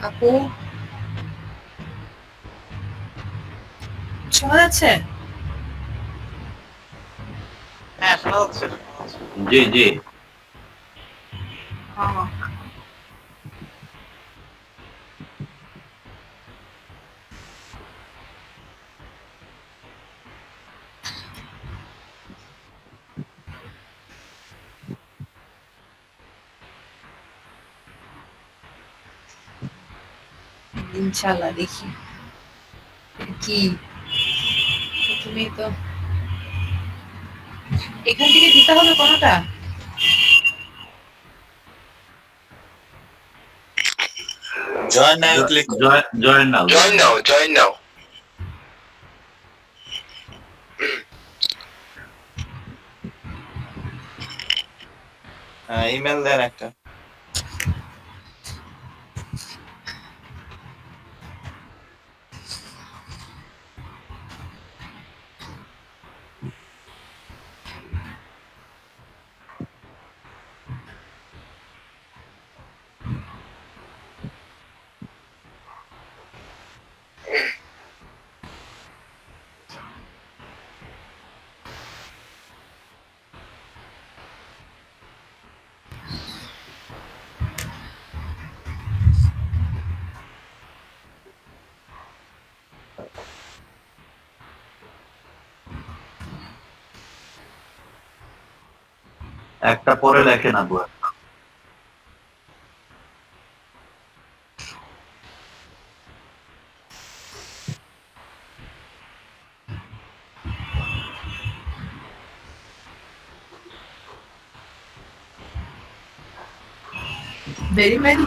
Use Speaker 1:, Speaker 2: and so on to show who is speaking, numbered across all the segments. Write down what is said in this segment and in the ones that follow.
Speaker 1: আপু, শোনা যাচ্ছে?
Speaker 2: হ্যাঁ, শোনা যাচ্ছে।
Speaker 3: জি জি।
Speaker 1: ইনশাল্লাহ দেখি কি। তুমি তো এখান থেকে দিতে হবে কোনটা?
Speaker 2: জয়েন নাও ক্লিক করো।
Speaker 3: Join now.
Speaker 2: Join now. হ্যাঁ, ইমেল দেন একটা।
Speaker 3: একটা পরে লেখে না বুয়া।
Speaker 1: Very very.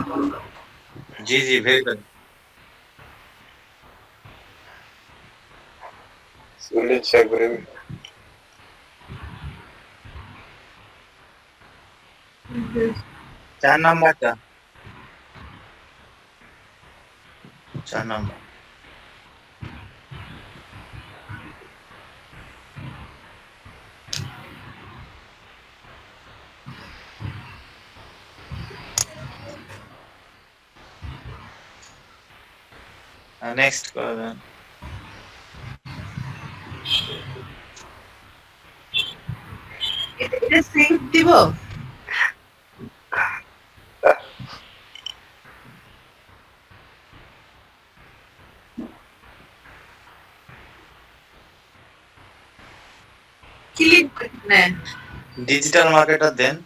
Speaker 2: জি জি, ভেরি গুড। চার নাম্বারটা, 4 নাম্বার। নেক্সট করে দেন।
Speaker 1: এটা সেভ দিব? ক্লিক নেন।
Speaker 2: ডিজিটাল মার্কেটার দেন।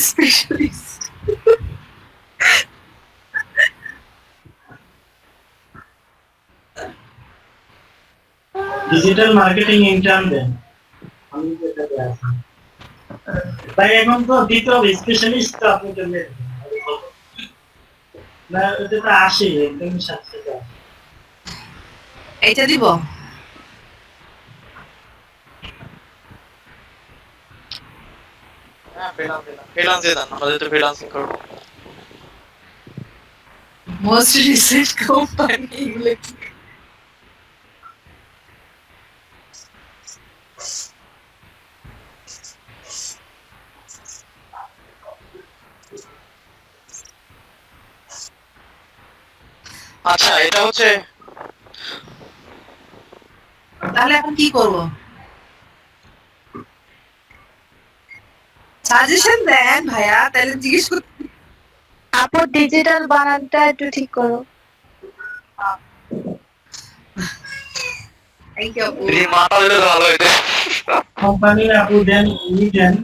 Speaker 1: স্পেশালিস্ট।
Speaker 4: ডিজিটাল মার্কেটিং ইন্টার্ন দেন। আমি যেটাতে আছি ভাই, এখন তো দিতে হবে স্পেশালিস্ট। তো আপনি কেমনে না, এটা তো আসে একদম সাথে সাথে আসে।
Speaker 1: এটা দিব?
Speaker 2: হ্যাঁ, ফ্রিল্যান্সে দেন, আমরা যেহেতু ফ্রিল্যান্সিং করবো।
Speaker 1: মোস্ট রিসেন্ট কোম্পানি এগুলো কি?
Speaker 2: আচ্ছা, এটা হচ্ছে
Speaker 1: তাহলে এখন কি করব? সাজেশন দেন ভাইয়া, তাহলে জিজ্ঞেস করতে।
Speaker 5: আপু ডিজিটাল বানানটা একটু ঠিক করো।
Speaker 1: থ্যাংক ইউ আপু।
Speaker 2: মাথা দিলে ভালো হইতে।
Speaker 4: কোম্পানির আপু দেন, ই দেন,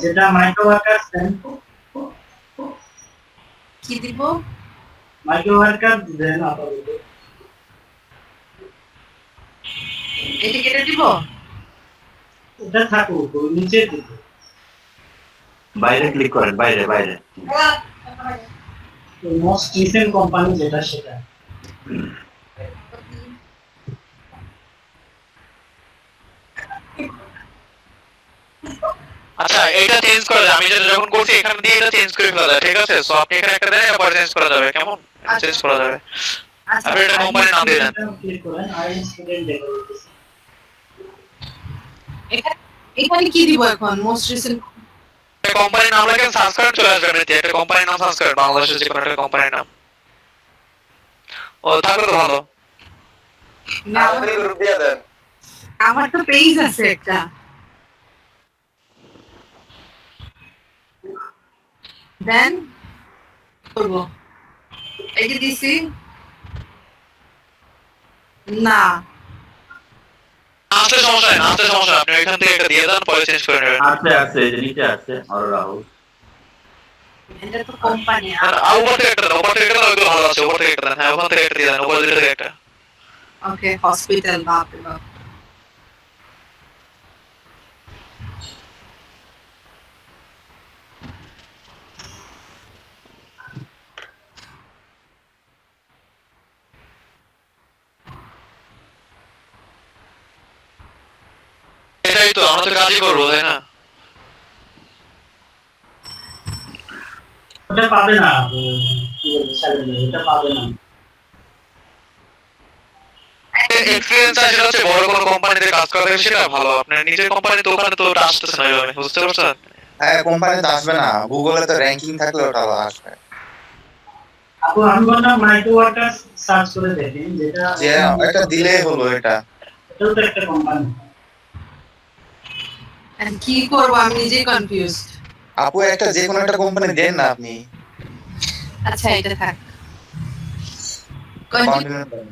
Speaker 4: যেটা মাইক্রো ওয়ার্কার্স দেন।
Speaker 1: কি দিব?
Speaker 4: মাইক্রো ওয়ার্কার্স দেন আপাতত।
Speaker 1: এটা কেটে দিব?
Speaker 4: এটা থাকুক, ওই নিচে দিতে।
Speaker 3: বাইরে ক্লিক করেন, বাইরে বাইরে।
Speaker 4: মোস্ট রিসেন্ট কোম্পানি যেটা সেটা।
Speaker 2: আচ্ছা, এটা চেঞ্জ করা যায়। আমি যেটা যখন করছি এখানে দিয়ে এটা চেঞ্জ করে ফেলা যায়, ঠিক আছে? সো আপনি এখানে একটা দেন, এরপর চেঞ্জ করা যাবে। কেমন চেঞ্জ করা যাবে?
Speaker 1: আচ্ছা
Speaker 2: আপনি এটা কোম্পানির নাম দিয়ে দেন।
Speaker 4: ক্লিক করেন আর স্টুডেন্ট ডেভেলপার।
Speaker 1: এখানে এখানে কি দিব এখন মোস্ট রিসেন্ট?
Speaker 2: কোম্পানির নাম লেখেন, সার্চ করেন চলে আসবে এমনিতে। একটা কোম্পানির নাম সার্চ করেন, বাংলাদেশের যে কোনো একটা কোম্পানির নাম। ও থাকলে তো ভালো।
Speaker 6: গ্রুপ দিয়ে দেন।
Speaker 1: আমার তো পেজ আছে একটা। দেন করবো। এই যে দিছি না,
Speaker 2: আসতে সমস্যা নেই, আসতে সমস্যা নেই। আপনি ওইখান থেকে একটা দিয়ে দেন, পরে চেঞ্জ করে নেবেন।
Speaker 3: আছে এই যে নিচে আছে অরোরা হাউস।
Speaker 1: এটা তো কোম্পানি।
Speaker 2: আর উপর থেকে একটা দেন, উপর থেকে একটা দেন, ওইগুলো ভালো আছে। উপর থেকে একটা দেন, হ্যাঁ ওখান থেকে একটা দিয়ে দেন, উপর দুটো থেকে একটা।
Speaker 1: ওকে, হসপিটাল, বাপ রে বাপ।
Speaker 2: এটাই তো, আমরা তো কাজই করবো, তাই না?
Speaker 4: ওটা পাবে না, কি বলবো, স্যালেরি ওটা পাবে না।
Speaker 2: এক্সপিরিয়েন্স আছে, সেটা হচ্ছে বড় কোনো কোম্পানিতে কাজ করা থাকে, সেটা ভালো। আপনার নিজের কোম্পানি তো ওখানে তো ওটা আসতেছে না ওইভাবে, বুঝতে পারছেন?
Speaker 6: হ্যাঁ কোম্পানিতে আসবে না, গুগলে তো র্যাঙ্কিং থাকলে ওটা আসবে।
Speaker 4: আপু আমি বললাম মাইক্রো ওয়ার্কার সার্চ করে দেখেন, যেটা
Speaker 6: যে এটা দিলেই হলো, এটা
Speaker 4: এটাও তো একটা কোম্পানি।
Speaker 1: And কি করবো, আমি নিজেই কনফিউজ।
Speaker 6: আপু একটা যে কোনো একটা কোম্পানি দেন না আপনি।
Speaker 1: আচ্ছা এটা থাক।
Speaker 6: Continue করেন।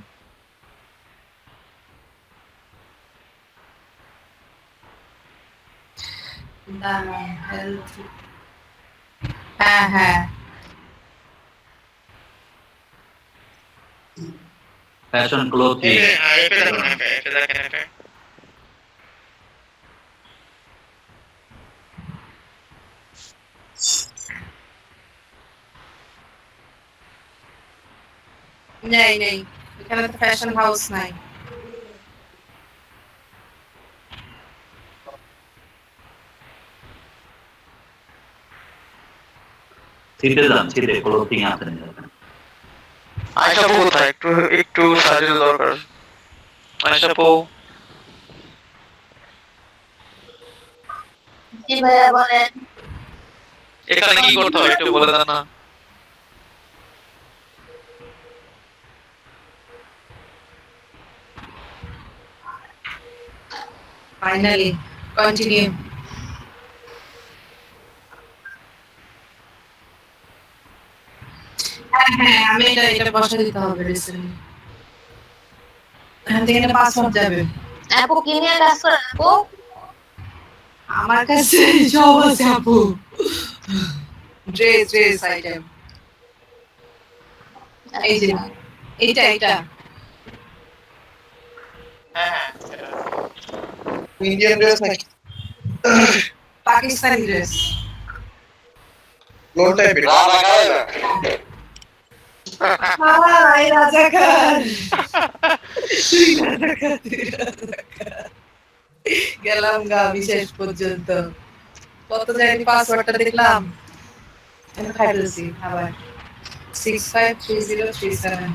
Speaker 1: হ্যাঁ হ্যাঁ,
Speaker 3: ফ্যাশন ক্লোথিং।
Speaker 1: নেই নেই, এখানে তো ফ্যাশন হাউস নাই।
Speaker 3: শীতে যান, শীতে ক্লোথিং আছে।
Speaker 2: আয়শা আপু কোথায়? একটু একটু সাহায্য দরকার। আয়শা আপু,
Speaker 5: জি ভাইয়া বলেন।
Speaker 2: এখানে কি করতে হয় একটু বলে দেন না।
Speaker 1: Finally continue. হ্যাঁ হ্যাঁ, আমি এটা বসা দিতে হবে রিসেন্টলি। এখান থেকে পাসওয়ার্ড যাবে।
Speaker 5: আপু কি নিয়ে কাজ করেন আপু?
Speaker 1: আমার কাছে সব আছে আপু। Dress item. এই যে এটা
Speaker 6: ইন্ডিয়ান ড্রেস নাকি
Speaker 1: পাকিস্তানি ড্রেস।
Speaker 6: লোন টাইপের?
Speaker 1: হাই রাজাকার। তুই রাজাকার। গেলাম গা বিশেষ পর্যন্ত। কত জানি পাসওয়ার্ডটা দেখলাম। আমি খাইতেছি আবার 653037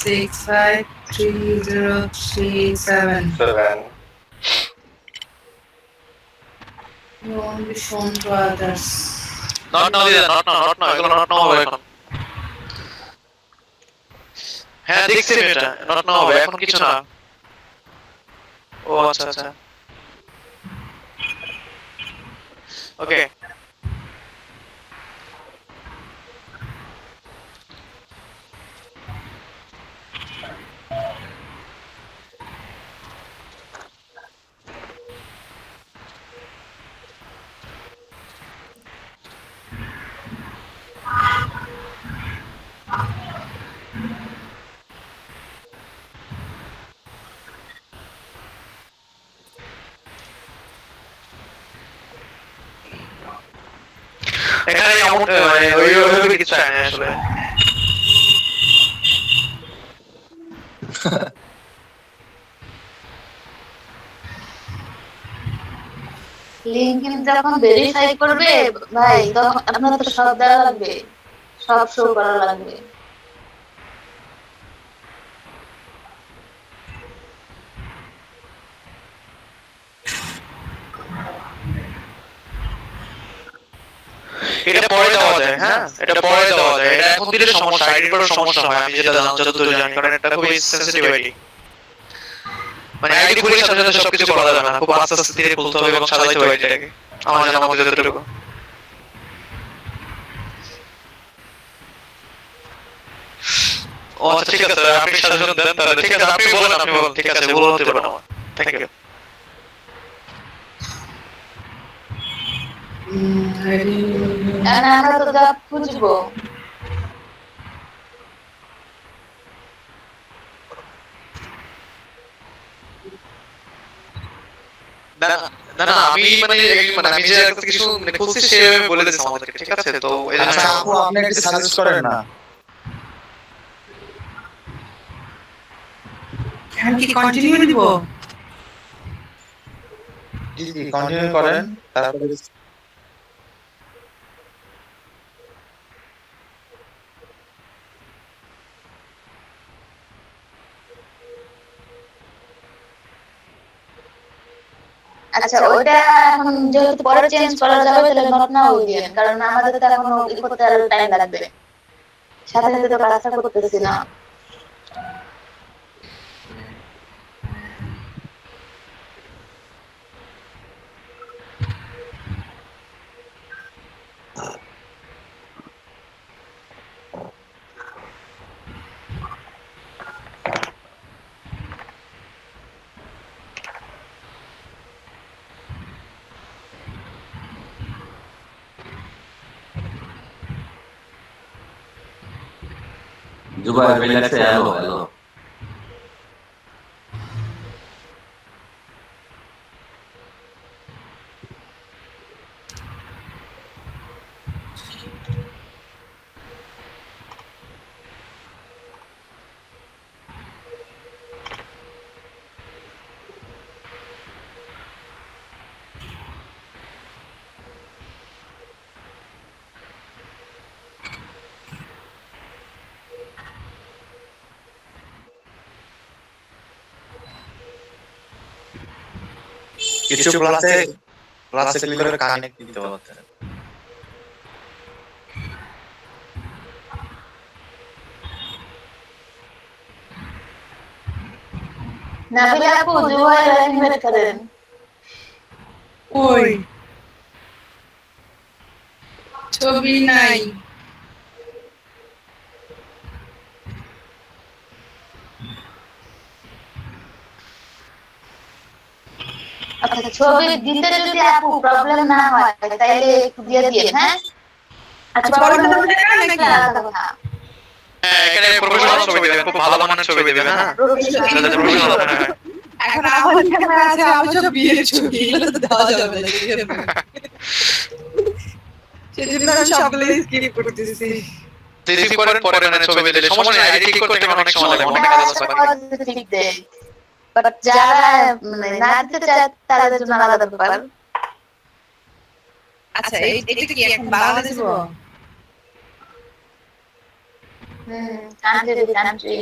Speaker 1: 653037 You won't be shown to others.
Speaker 2: Not now দিয়ে দেন, নট নাও, এগুলো নট নাও হবে এখন। হ্যাঁ দেখছি আমি এটা, নট নাও হবে এখন, কিছু না। ও আচ্ছা আচ্ছা, ওকে। এখানে অ্যামাউন্ট মানে ওইভাবে কিছু চাই না আসলে।
Speaker 5: লিঙ্কডইন যখন ভেরিফাই করবে ভাই, তখন আপনার তো সব দেওয়া লাগবে, সব শো করা লাগবে।
Speaker 2: এটা পরে দেওয়া যায়, হ্যাঁ এটা পরে দেওয়া যায়, এটা এখন দিলে সমস্যা, আইডি করার সমস্যা হয়, আমি যেটা যতদূর জানি, কারণ এটা খুবই সেন্সিটিভ আইডি। মানে আইডি খুলে সাথে সাথে সবকিছু করা যাবে না, খুব আস্তে আস্তে ধীরে খুলতে হবে এবং সাজাইতে হবে আইডিটাকে, আমার জানা মতে যতটুকু। ও আচ্ছা ঠিক আছে, আপনি সাজেশন দেন তাহলে। ঠিক আছে আপনি বলেন, ঠিক আছে বলতে হতে পারে আমার। Thank you.
Speaker 5: আমরা তো জব খুঁজবো।
Speaker 2: না না না, আমি আমি যে একটা কিছু খুলছি সে বলে দিয়েছে আমাদেরকে, ঠিক আছে? তো এই জন্য
Speaker 6: আচ্ছা আপু আপনি একটু সাজেস্ট করেন না।
Speaker 1: এখন কি কন্টিনিউ দিব?
Speaker 6: জি জি কন্টিনিউ করেন, তারপরে
Speaker 5: আচ্ছা ওইটা এখন যেহেতু পরে চেঞ্জ করা যাবে তাহলে নট নাও দিন, কারণ আমাদের তো এখন ই করতে আরো টাইম লাগবে, সাথে সাথে তো কাজটা করতেছি না।
Speaker 3: Dubai relax hello hello.
Speaker 6: কিছু ক্লাসে ক্লিক করে কানেক্ট দিতে হচ্ছে।
Speaker 5: নাবিলা আপু জুবাই ইনভাইট করেন।
Speaker 1: ওই ছবি নাই।
Speaker 5: আচ্ছা ছবি দিতে যদি আপু প্রবলেম না হয় তাইলে একটু দিয়ে দিন, হ্যাঁ? আচ্ছা
Speaker 1: বড়
Speaker 5: বড়
Speaker 1: করে দেখান নাকি?
Speaker 5: কথা।
Speaker 2: হ্যাঁ এখানে প্রফেশনাল ছবি দেবেন, খুব ভালো মানের ছবি দেবেন, হ্যাঁ যাতে প্রফেশনাল হয়।
Speaker 1: এখন আমার ক্যামেরা আছে, আমার সব বিয়ের ছবি, এগুলো তো দেওয়া যাবে না। সেজন্য আমি সবগুলো স্কিপ করতেছি।
Speaker 2: রিসিভ করেন পরে মানে ছবি দিলে সমস্যা নেই, আইডি ঠিক করতে অনেক সময় লাগে, অনেক কাজ আছে বাকি।
Speaker 5: ঠিক দেয়, বাট যারা মানে না দিতে চায় তাদের জন্য আলাদা ব্যাপার।
Speaker 1: আচ্ছা এটা কি এখন বাংলা দেব?
Speaker 5: কান্ট্রি কান্ট্রি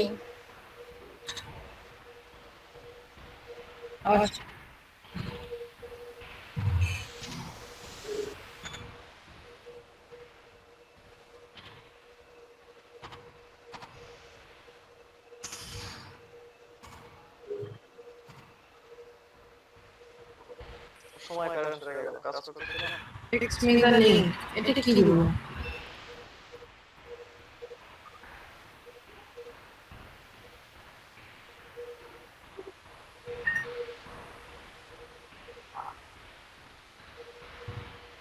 Speaker 2: সময় কারেন্ট হয়ে গেল, কাজ করতে না।
Speaker 1: Text me the link. এটা কি দিব?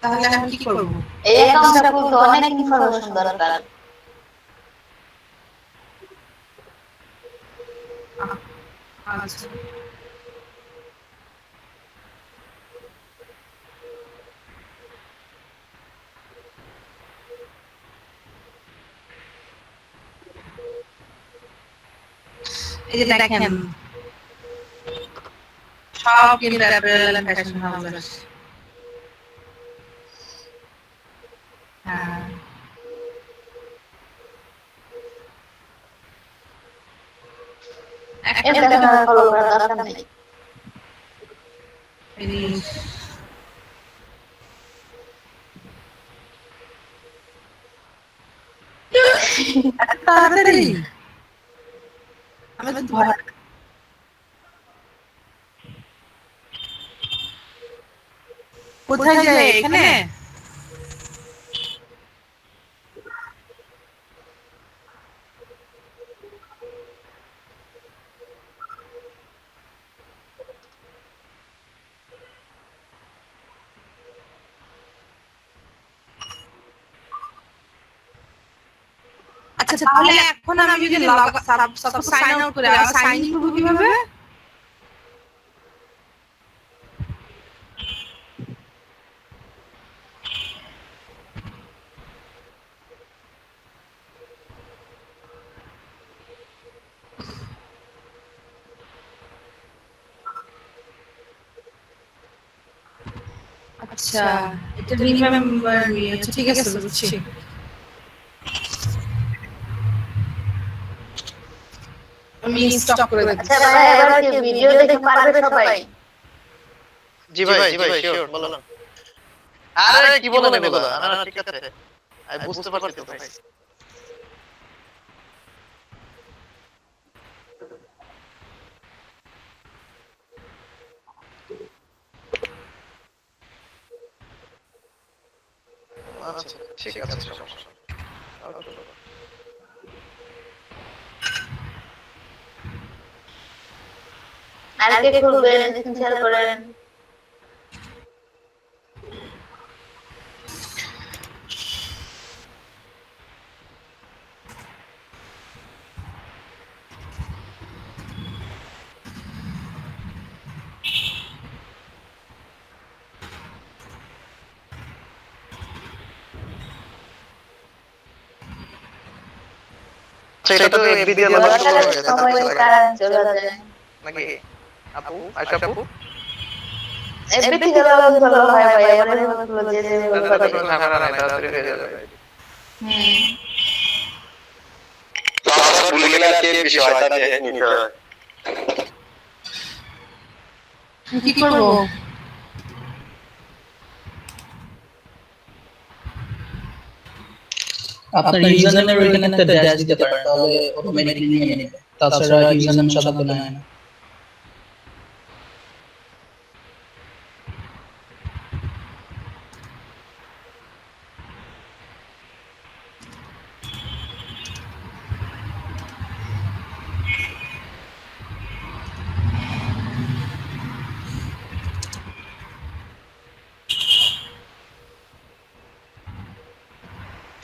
Speaker 1: তাহলে আমি কি করব?
Speaker 5: এই অ্যাকাউন্টটা খুলতে অনেক ইনফরমেশন দরকার।
Speaker 1: আচ্ছা এই যে দেখেন সব কিন্তু অ্যাপারেল এন্ড ফ্যাশন হাউস। হ্যাঁ
Speaker 5: এটা আমার ফলো করার দরকার নেই।
Speaker 1: এই তাড়াতাড়ি আমি তো ভয় কোথায় যাই এখানে আচ্ছা তাহলে এখন আমি যদি সাপোজ সাইন আউট করে আবার সাইন ইন করব কিভাবে আচ্ছা এটা রিমেম্বার মি আচ্ছা ঠিক আছে বুঝছি আমি স্টপ করে দিচ্ছি
Speaker 5: আচ্ছা ভাই এবার কি ভিডিও দেখে পারবে সবাই?
Speaker 2: জি ভাই শিওর বলুন আরে কি বলেন এগুলো না না ঠিক আছে আমি বুঝতে পারছি তো ভাই আচ্ছা ঠিক আছে সমস্যা
Speaker 5: আর কে খুলবেন শেয়ার করেন।
Speaker 2: সেটা তো এফবি দিয়ে লাগানো
Speaker 5: সময় কারণ চলে যায়
Speaker 2: নাকি আপু আয়শা আপু
Speaker 5: এফবি থেকে লাগানো ভালো হয় ভাই এবারে হলো যে
Speaker 2: ঝামেলা নাই তাড়াতাড়ি হয়ে যাবে
Speaker 6: পাসওয়ার্ড ভুলে গেলে আর কি বিষয় তা দেখে নিতে হয়
Speaker 1: কি করব
Speaker 7: আপনার ইউজারনেমের ওইখানে একটা ড্যাশ দিতে পারেন তাহলে অটোমেটিক্যালি নিয়ে নেবে তাছাড়া ইউজারনেম সাজাতে না হয় না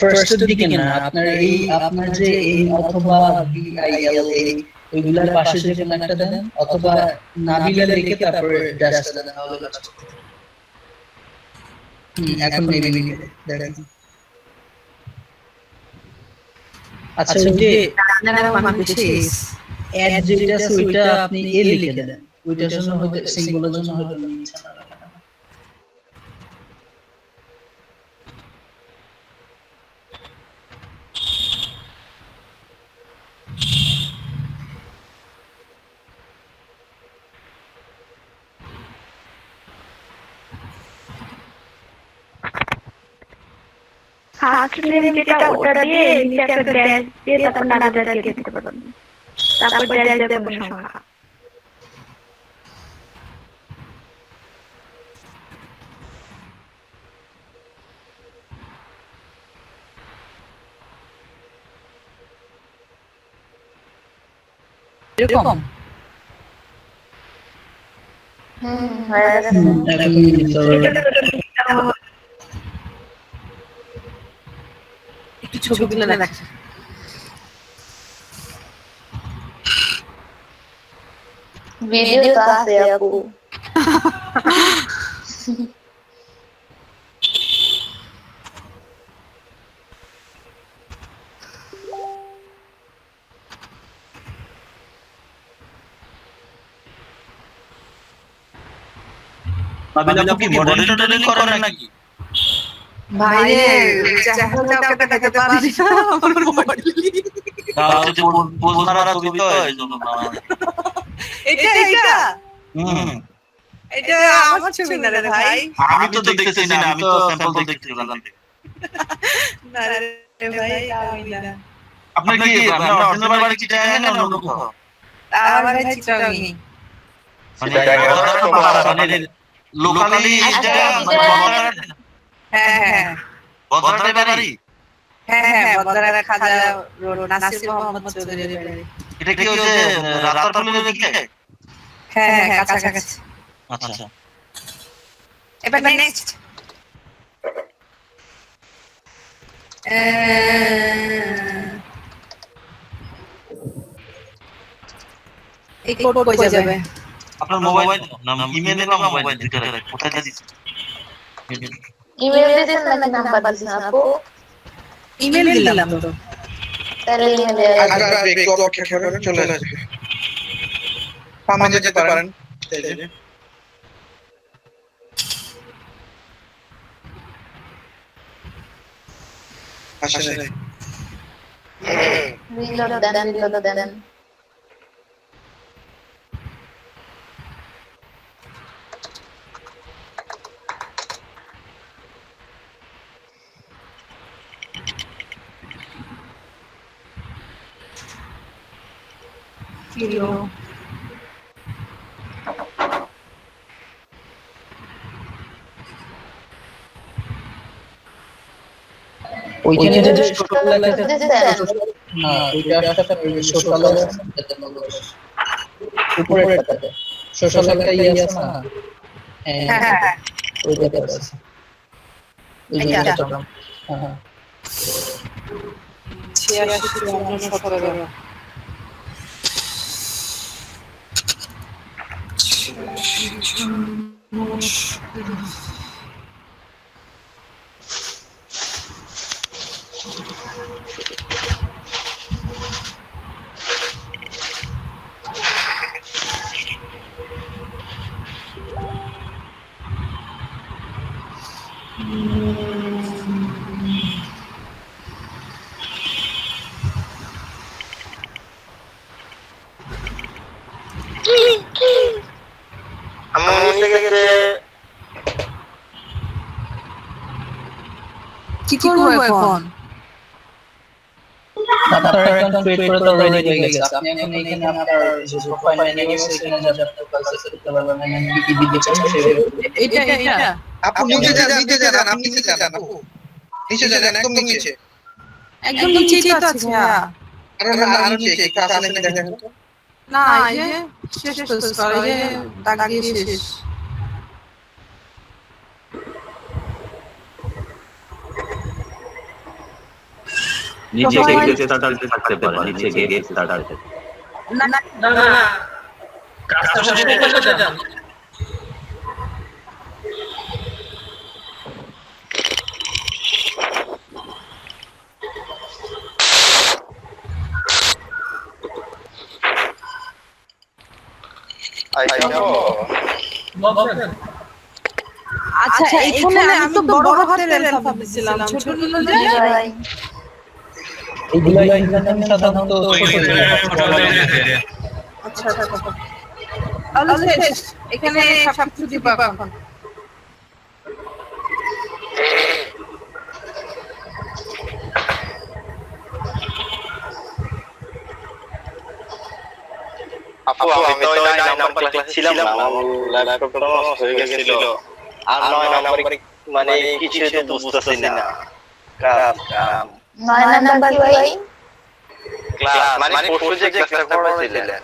Speaker 7: ফার্স্ট দিকে না আপনার যে এই অথবা বিআইএল এই ওইগুলোর পাশে যে কোনো একটা দেন অথবা নাবিলা লিখে তারপরে ড্যাশটা দেন তাহলে কাজ করবে এখন মেবি দেখেন আচ্ছা ওই যে অ্যাড যেটা আছে ওইটা আপনি এ লিখে দেন ওইটার জন্য হয়তো সিম্বলের জন্য হয়তো নিচে না রাখা
Speaker 8: ফার্স্ট নেম যেটা ওটা দিয়ে নিচে একটা ড্যাশ দিয়ে তারপর নামটা দিয়ে দিতে পারবেন তারপর ড্যাশ দিয়ে দেব সংখ্যা
Speaker 1: এরকম
Speaker 5: হয়ে গেছে
Speaker 1: একটু ছবি তুলে রাখি
Speaker 5: ভিডিও তো আছে আপু
Speaker 6: নাবিলা কি মডারেটর করেন নাকি
Speaker 1: ভাইরে চাহতা ওকে দেখাতে পারি না আমার মডেল
Speaker 6: তাহলে পোজ মারা ছবি তো এইজন্য না
Speaker 1: এটা এটা আমার ছবি না রে ভাই
Speaker 6: আমি তো দেখতেছি না আমি তো স্যাম্পল দেখতেছি জানতে
Speaker 1: না রে ভাই আমি না
Speaker 6: আপনার কি আপনার অরিজিনাল বাড়ি চিটাগাং না অন্য কোথাও?
Speaker 1: আমার ভাই চিটাগাংই।
Speaker 6: মানে মানে লোকালি
Speaker 1: হ্যাঁ
Speaker 6: বদরাটের বাড়ি?
Speaker 1: হ্যাঁ বদরার খাজা রোড নাসির মোহাম্মদ চৌধুরীর বাড়ি।
Speaker 6: এটা কি ওই যে রাস্তার ফুলের দিকে?
Speaker 1: হ্যাঁ কাছাকাছি।
Speaker 6: আচ্ছা
Speaker 1: এবার নেক্সট এই কোড কই যাবে?
Speaker 6: আপনার মোবাইল নাম ইমেল না মোবাইল ভিতরে কোথায় দিয়েছেন?
Speaker 5: ইমেল দিয়েছেন নাকি নাম্বার দিয়েছেন আপু?
Speaker 1: ইমেল দিলাম তো।
Speaker 5: তাহলে ইমেলে
Speaker 9: একটু অপেক্ষা করেন, চলে আসবে। সামনে যেতে পারেন। এই যে। আসেন।
Speaker 5: রিলোড দেন।
Speaker 1: কিলো
Speaker 7: ওইখানে যে ছোটবেলা থেকে
Speaker 5: বুঝেছেন?
Speaker 7: না ওইটা সাথে ছোটবেলা উপরেরটাতে ছোটবেলা ইয়ে আছে না? হ্যাঁ ওইটাতে আছে। ওই যে
Speaker 1: এটা।
Speaker 7: হ্যাঁ
Speaker 1: 86 17 কি করবো এখন?
Speaker 7: আপনার অ্যাকাউন্ট ক্রিয়েট করে তো অলরেডি হয়ে গেছে। আপনি এখন এখানে আপনার যে প্রোফাইল মেনু আছে এখানে যাবেন, আপনার কাছে করতে পারবেন, মানে কি কি দিতে চান সেটা।
Speaker 1: এটা
Speaker 9: আপু নিচে যান, আপনি নিচে যান আপু। নিচে যান, একদম নিচে।
Speaker 1: একদম নিচেই তো আছে ভাইয়া।
Speaker 9: আর নিচে একটু আসলে দেখেন তো।
Speaker 1: না এই যে শেষ তো সরি যে দাগিয়ে শেষ।
Speaker 3: নিচে গেট স্টার্টার থাকতে পারে, নিচে গেট স্টার্টার।
Speaker 1: না
Speaker 6: কাজটা শেষ করে যান।
Speaker 1: আচ্ছা এখানে আমি তো বড় হাতের অ্যালফাবেট দিছিলাম, ছোট হলো যে
Speaker 5: ভাই
Speaker 7: এইগুলো এখানে সাধারণত
Speaker 1: আচ্ছা তাহলে শেষ। এখানে সবকিছু দিবা এখন।
Speaker 10: আপু আমি তো 9 নাম্বার ক্লাসে ছিলাম না, আমার ল্যাপটপটা নষ্ট হয়ে গেছিল। আর 9 নাম্বারে মানে কিছুই তো বুঝতেছি না। ক্লাস
Speaker 5: 9 নাম্বার কি ভাই?
Speaker 10: ক্লাস মানে পরশু যে ক্লাসটা করাইছিলেন